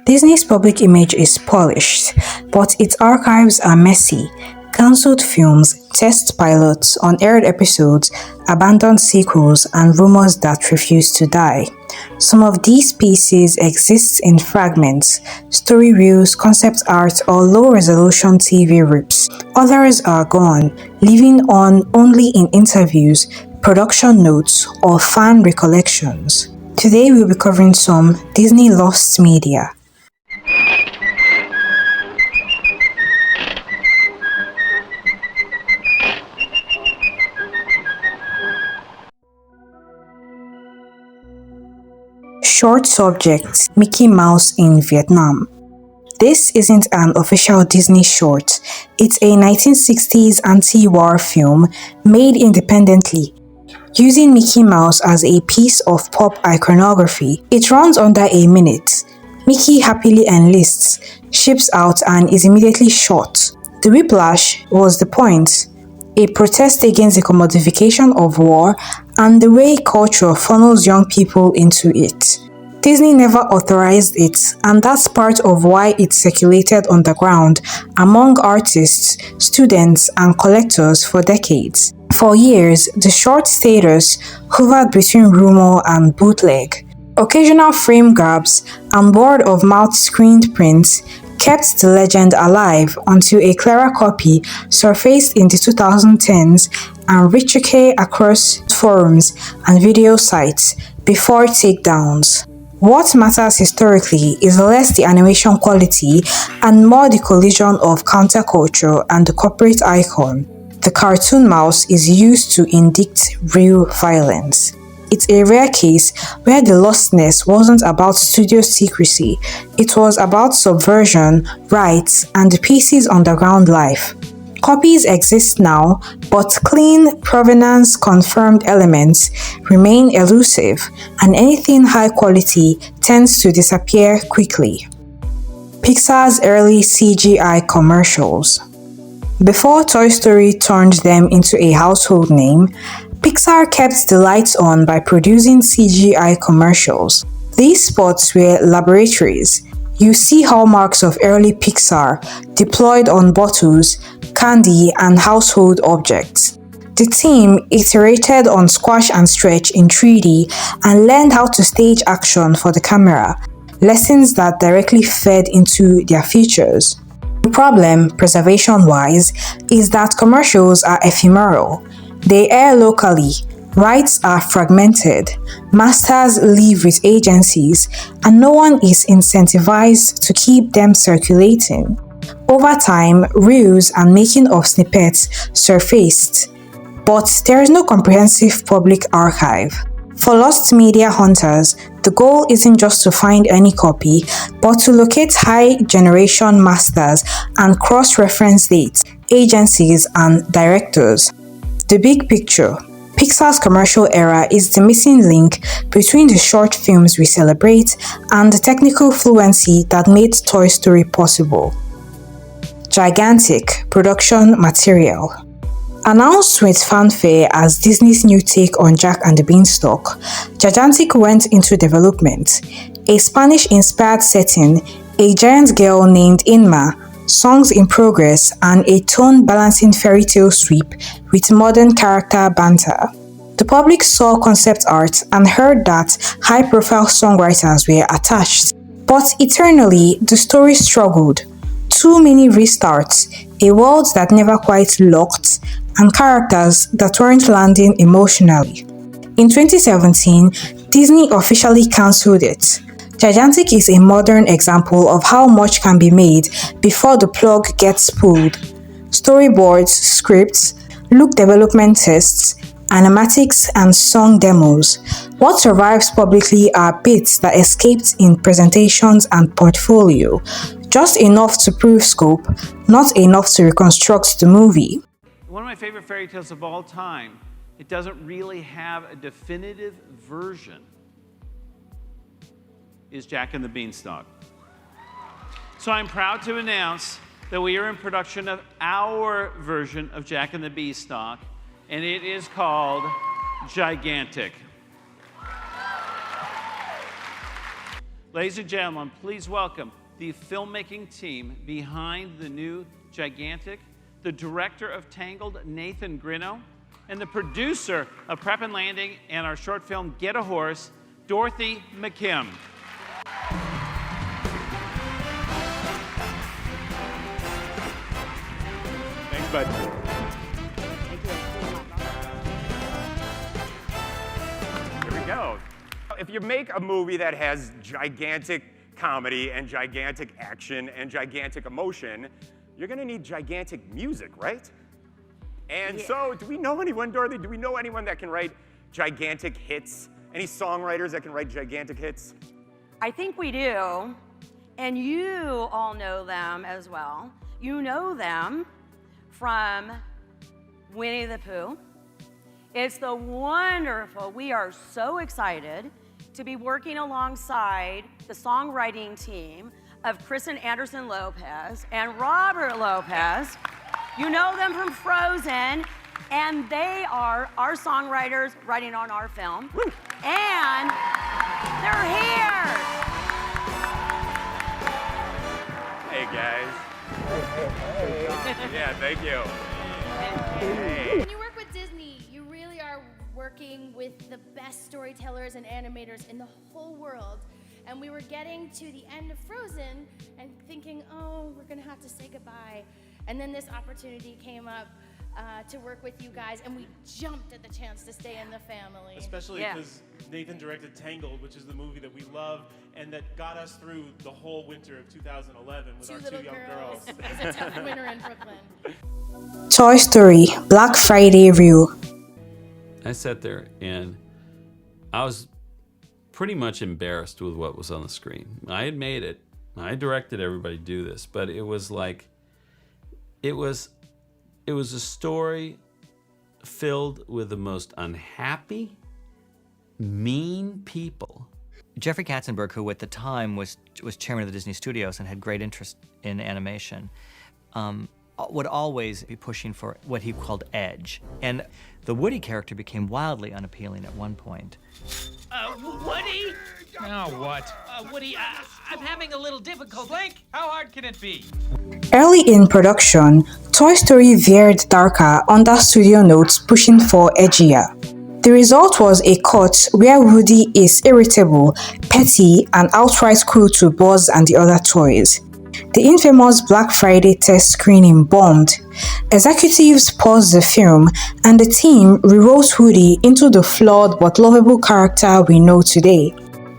Disney's public image is polished, but its archives are messy. Cancelled films, test pilots, unaired episodes, abandoned sequels, and rumors that refuse to die. Some of these pieces exist in fragments, story reels, concept art, or low-resolution TV rips. Others are gone, living on only in interviews, production notes, or fan recollections. Today we'll be covering some Disney lost media. Short subject: Mickey Mouse in Vietnam. This isn't an official Disney short. It's a 1960s anti-war film made independently, using Mickey Mouse as a piece of pop iconography. It runs under a minute. Mickey happily enlists, ships out, and is immediately shot. The whiplash was the point. A protest against the commodification of war and the way culture funnels young people into it. Disney never authorized it, and that's part of why it circulated underground among artists, students, and collectors for decades. For years, the short status hovered between rumor and bootleg. Occasional frame grabs and word-of-mouth screened prints kept the legend alive until a clearer copy surfaced in the 2010s and reached across forums and video sites before takedowns. What matters historically is less the animation quality and more the collision of counterculture and the corporate icon. The cartoon mouse is used to indict real violence. It's a rare case where the lostness wasn't about studio secrecy, it was about subversion, rights, and the piece's underground life. Copies exist now, but clean, provenance-confirmed elements remain elusive, and anything high quality tends to disappear quickly. Pixar's early CGI commercials. Before Toy Story turned them into a household name, Pixar kept the lights on by producing CGI commercials. These spots were laboratories. You see hallmarks of early Pixar deployed on bottles, candy, and household objects. The team iterated on squash and stretch in 3D and learned how to stage action for the camera, lessons that directly fed into their features. The problem, preservation-wise, is that commercials are ephemeral. They air locally, rights are fragmented, masters live with agencies, and no one is incentivized to keep them circulating. Over time, reels and making of snippets surfaced, but there is no comprehensive public archive. For lost media hunters, the goal isn't just to find any copy, but to locate high-generation masters and cross-reference dates, agencies, and directors. The big picture. Pixar's commercial era is the missing link between the short films we celebrate and the technical fluency that made Toy Story possible. Gigantic production material. Announced with fanfare as Disney's new take on Jack and the Beanstalk, Gigantic went into development. A Spanish-inspired setting, a giant girl named Inma, songs in progress, and a tone-balancing fairy tale sweep with modern character banter. The public saw concept art and heard that high-profile songwriters were attached. But eternally, the story struggled. Too many restarts, a world that never quite locked, and characters that weren't landing emotionally. In 2017, Disney officially cancelled it. Gigantic is a modern example of how much can be made before the plug gets pulled. Storyboards, scripts, look development tests, animatics, and song demos. What survives publicly are bits that escaped in presentations and portfolio. Just enough to prove scope, not enough to reconstruct the movie. One of my favorite fairy tales of all time, it doesn't really have a definitive version, is Jack and the Beanstalk. So I'm proud to announce that we are in production of our version of Jack and the Beanstalk, and it is called Gigantic. Ladies and gentlemen, please welcome the filmmaking team behind the new Gigantic, the director of Tangled, Nathan Grino, and the producer of Prep and Landing and our short film Get a Horse, Dorothy McKim. Thanks, bud. Here we go. If you make a movie that has gigantic comedy and gigantic action and gigantic emotion, you're gonna need gigantic music, right? And so, do we know anyone, Dorothy? Do we know anyone that can write gigantic hits? Any songwriters that can write gigantic hits? I think we do, and you all know them as well. You know them from Winnie the Pooh. It's the wonderful, we are so excited to be working alongside the songwriting team of Kristen Anderson Lopez and Robert Lopez. You know them from Frozen, and they are our songwriters writing on our film. Woo. And they're here. Hey, guys. Yeah, thank you. Hey. When you work with Disney, you really are working with the best storytellers and animators in the whole world. And we were getting to the end of Frozen and thinking, oh, we're gonna have to say goodbye. And then this opportunity came up to work with you guys, and we jumped at the chance to stay in the family. Especially because Nathan directed Tangled, which is the movie that we love and that got us through the whole winter of 2011 with our two young girls. It was a tough winter in Brooklyn. Toy Story Black Friday Reel. I sat there and I was pretty much embarrassed with what was on the screen. I had made it. I directed everybody to do this, but it was like, it was a story filled with the most unhappy, mean people. Jeffrey Katzenberg, who at the time was chairman of the Disney Studios and had great interest in animation, would always be pushing for what he called edge. And the Woody character became wildly unappealing at one point. Woody? Now what? Woody, I'm having a little difficulty. Blink? How hard can it be? Early in production, Toy Story veered darker under studio notes pushing for edgier. The result was a cut where Woody is irritable, petty, and outright cruel to Buzz and the other toys. The infamous Black Friday test screening bombed. Executives paused the film, and the team rewrote Woody into the flawed but lovable character we know today.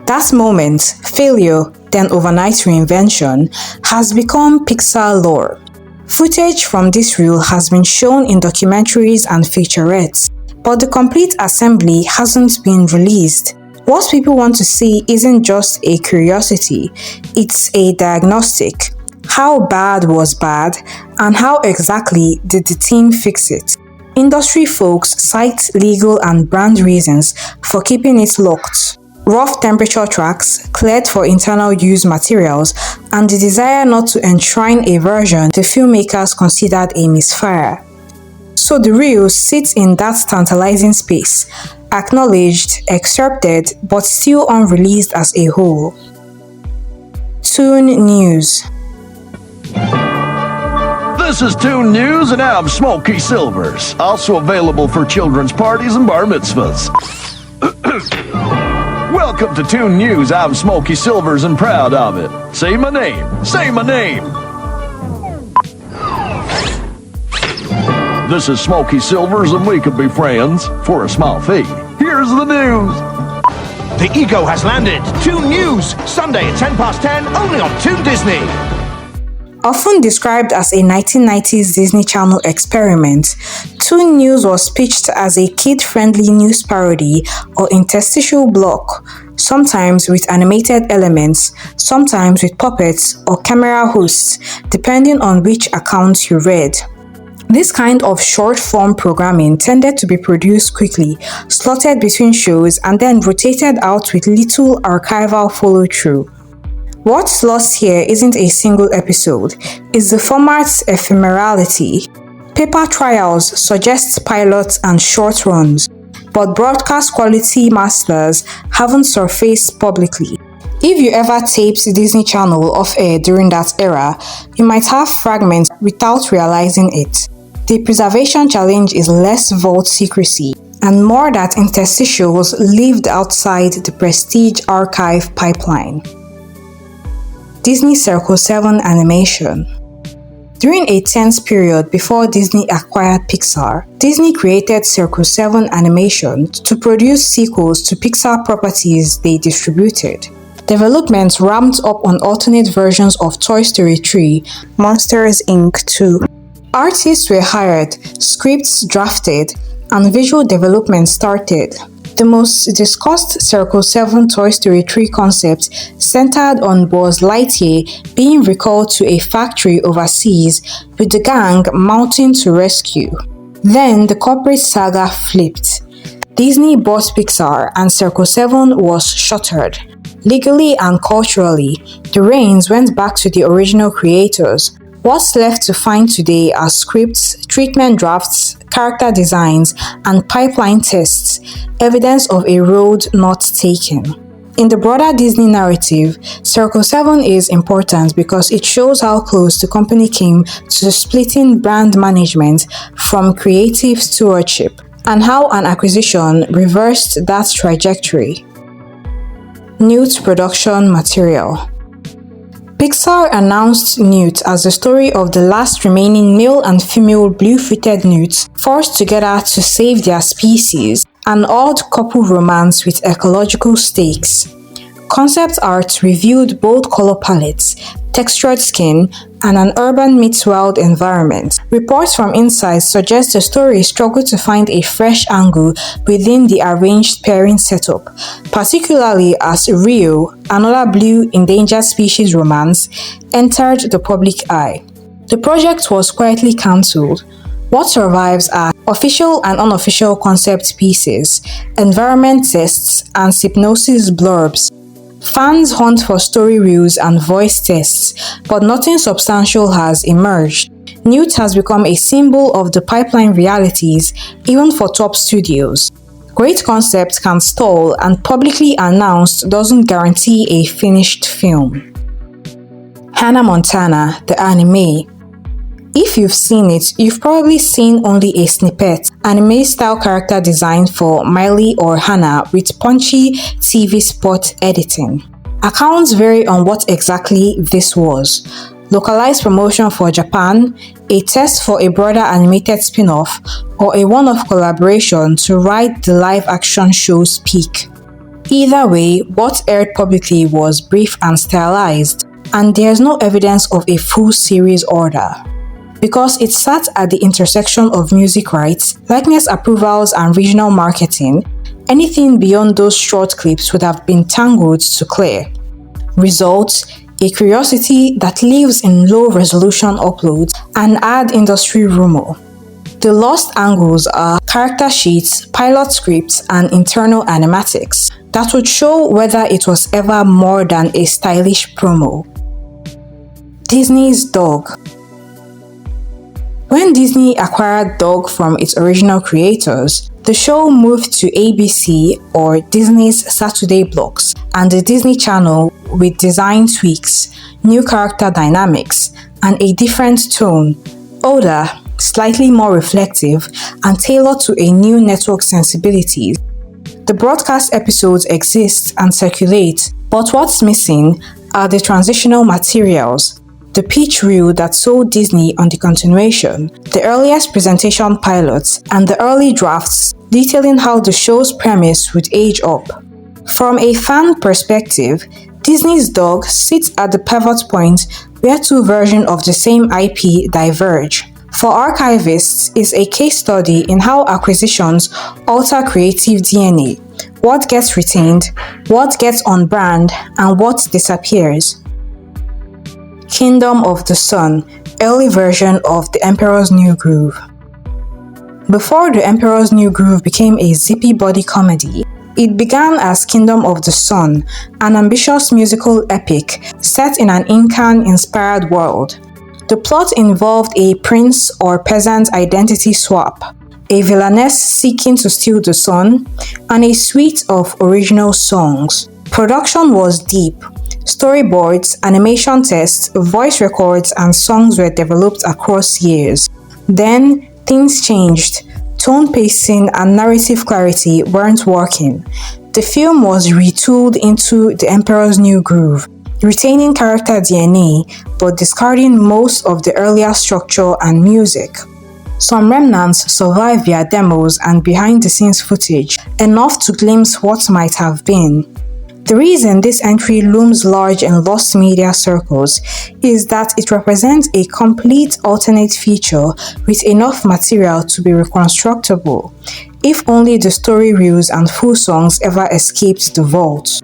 That moment, failure, then overnight reinvention, has become Pixar lore. Footage from this reel has been shown in documentaries and featurettes, but the complete assembly hasn't been released. What people want to see isn't just a curiosity, it's a diagnostic. How bad was bad, and how exactly did the team fix it? Industry folks cite legal and brand reasons for keeping it locked. Rough temperature tracks, cleared for internal use materials, and the desire not to enshrine a version the filmmakers considered a misfire. So the reel sits in that tantalizing space, acknowledged, excerpted, but still unreleased as a whole. Toon News. This is Toon News, and I'm Smokey Silvers, also available for children's parties and bar mitzvahs. Welcome to Toon News. I'm Smokey Silvers and proud of it. Say my name. Say my name. This is Smokey Silvers, and we could be friends for a small fee. Here's the news. The Ego has landed. Toon News, Sunday at 10:10, only on Toon Disney. Often described as a 1990s Disney Channel experiment, Toon News was pitched as a kid-friendly news parody or interstitial block, sometimes with animated elements, sometimes with puppets or camera hosts, depending on which account you read. This kind of short-form programming tended to be produced quickly, slotted between shows, and then rotated out with little archival follow-through. What's lost here isn't a single episode, it's the format's ephemerality. Paper trials suggest pilots and short runs, but broadcast quality masters haven't surfaced publicly. If you ever taped Disney Channel off air during that era, you might have fragments without realizing it. The preservation challenge is less vault secrecy and more that interstitials lived outside the Prestige archive pipeline. Disney Circle 7 animation. During a tense period before Disney acquired Pixar, Disney created Circle 7 Animation to produce sequels to Pixar properties they distributed. Development ramped up on alternate versions of Toy Story 3, Monsters, Inc. 2. Artists were hired, scripts drafted, and visual development started. The most discussed Circle 7 Toy Story 3 concept centered on Buzz Lightyear being recalled to a factory overseas with the gang mounting to rescue. Then the corporate saga flipped. Disney bought Pixar and Circle 7 was shuttered. Legally and culturally, the reins went back to the original creators. What's left to find today are scripts, treatment drafts, character designs, and pipeline tests, evidence of a road not taken. In the broader Disney narrative, Circle 7 is important because it shows how close the company came to splitting brand management from creative stewardship, and how an acquisition reversed that trajectory. Newt production material. Pixar announced Newt as the story of the last remaining male and female blue-footed newts forced together to save their species, an odd couple romance with ecological stakes. Concept art revealed bold color palettes, textured skin, and an urban meets wild environment. Reports from Inside suggest the story struggled to find a fresh angle within the arranged pairing setup, particularly as Rio, another blue endangered species romance, entered the public eye. The project was quietly cancelled. What survives are official and unofficial concept pieces, environment tests, and hypnosis blurbs. Fans hunt for story reels and voice tests, but nothing substantial has emerged. Newt has become a symbol of the pipeline realities, even for top studios. Great concepts can stall, and publicly announced doesn't guarantee a finished film. Hannah Montana, the anime. If you've seen it, you've probably seen only a snippet, anime-style character design for Miley or Hannah with punchy TV spot editing. Accounts vary on what exactly this was. Localized promotion for Japan, a test for a broader animated spin-off, or a one-off collaboration to ride the live-action show's peak. Either way, what aired publicly was brief and stylized, and there's no evidence of a full series order. Because it sat at the intersection of music rights, likeness approvals, and regional marketing, anything beyond those short clips would have been tangled to clear. Result: a curiosity that lives in low-resolution uploads and ad industry rumor. The lost angles are character sheets, pilot scripts, and internal animatics that would show whether it was ever more than a stylish promo. Disney's Dog. When Disney acquired Dog from its original creators, the show moved to ABC, or Disney's Saturday blocks, and the Disney Channel with design tweaks, new character dynamics, and a different tone, older, slightly more reflective, and tailored to a new network sensibility. The broadcast episodes exist and circulate, but what's missing are the transitional materials. The pitch reel that sold Disney on the continuation, the earliest presentation pilots, and the early drafts detailing how the show's premise would age up. From a fan perspective, Disney's Dog sits at the pivot point where two versions of the same IP diverge. For archivists, it's a case study in how acquisitions alter creative DNA, what gets retained, what gets on brand, and what disappears. Kingdom of the Sun, early version of The Emperor's New Groove. Before The Emperor's New Groove became a zippy body comedy, it began as Kingdom of the Sun, an ambitious musical epic set in an Incan-inspired world. The plot involved a prince or peasant identity swap, a villainess seeking to steal the sun, and a suite of original songs. Production was deep. Storyboards, animation tests, voice records, and songs were developed across years. Then, things changed. Tone pacing and narrative clarity weren't working. The film was retooled into The Emperor's New Groove, retaining character DNA but discarding most of the earlier structure and music. Some remnants survive via demos and behind-the-scenes footage, enough to glimpse what might have been. The reason this entry looms large in lost media circles is that it represents a complete alternate feature with enough material to be reconstructible, if only the story reels and full songs ever escaped the vault.